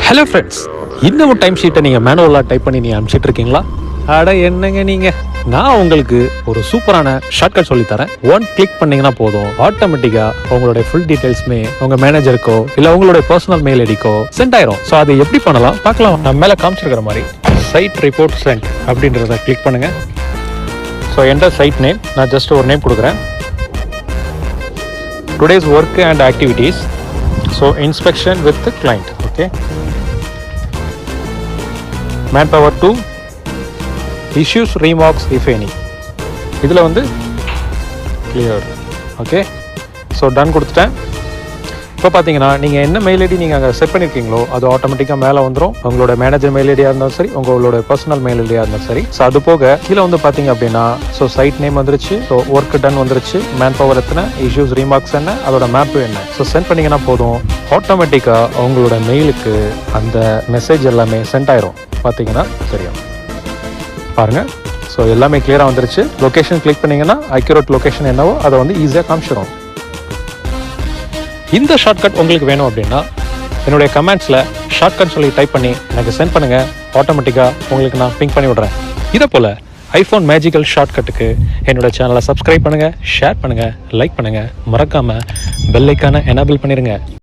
Hello friends, இன்னமும் time ஷீட்டை நீங்கள் மேனுவலாக டைப் பண்ணி நீங்கள் அனுப்பிச்சிட்டு இருக்கீங்களா? அட என்னங்க நீங்கள், நான் உங்களுக்கு ஒரு சூப்பரான ஷார்ட்கட் சொல்லித்தரேன். ஒன் கிளிக் பண்ணிங்கன்னா போதும், ஆட்டோமேட்டிக்காக உங்களுடைய ஃபுல் டீட்டெயில்ஸ்மே உங்கள் மேனேஜருக்கோ இல்லை உங்களுடைய பர்சனல் மெயில் ஐடிக்கோ சென்ட் ஆயிரும். ஸோ அதை எப்படி பண்ணலாம் பார்க்கலாம். நான் மேலே காமிச்சிருக்கிற மாதிரி சைட் ரிப்போர்ட் சென்ட் அப்படின்றத கிளிக் பண்ணுங்கள். ஸோ என்டர் சைட் நேம், நான் ஜஸ்ட் ஒரு நேம் கொடுக்குறேன். Today's work and activities, so inspection with client. Okay, manpower 2, issues remarks if any. இதில் வந்து cleared. ஓகே, ஸோ டன் கொடுத்துட்டேன். இப்போ பார்த்தீங்கன்னா நீங்கள் என்ன மெயில் ஐடி நீங்கள் அங்கே செட் பண்ணியிருக்கீங்களோ அது ஆட்டோமேட்டிக்காக மேலே வந்துடும். உங்களோட மேனேஜர் மெயில் ஐடியாக இருந்தாலும் சரி, உங்களோட பர்சனல் மெயில் ஐடியாக இருந்தாலும் சரி. ஸோ அது போக கீழே வந்து பார்த்தீங்க அப்படின்னா ஸோ சைட் நேம் வந்துருச்சு, ஸோ ஒர்க் டன் வந்துருச்சு, மேன் பவர் எத்தனை, இஷ்யூஸ் ரீமார்க்ஸ் என்ன, அதோட மேப்பு என்ன. ஸோ சென்ட் பண்ணிங்கன்னா போதும், ஆட்டோமேட்டிக்காக உங்களோட மெயிலுக்கு அந்த மெசேஜ் எல்லாமே சென்ட் ஆயிரும். பார்த்தீங்கன்னா தெரியும் பாருங்கள். ஸோ எல்லாமே கிளியராக வந்துருச்சு. லொக்கேஷன் கிளிக் பண்ணிங்கன்னா அக்யூரேட் லொக்கேஷன் என்னவோ அதை வந்து ஈஸியாக காமிச்சிடும். இந்த ஷார்ட்கட் உங்களுக்கு வேணும் அப்படின்னா என்னுடைய கமெண்ட்ஸில் ஷார்ட்கட் சொல்லி டைப் பண்ணி எனக்கு சென்ட் பண்ணுங்கள். ஆட்டோமேட்டிக்காக உங்களுக்கு நான் பிங்க் பண்ணி விட்றேன். இதே போல் ஐஃபோன் மேஜிக்கல் ஷார்ட்கட்டுக்கு என்னோட சேனலை சப்ஸ்கிரைப் பண்ணுங்கள், ஷேர் பண்ணுங்கள், லைக் பண்ணுங்கள், மறக்காமல் பெல் ஐக்கானை எனேபிள் பண்ணிடுங்க.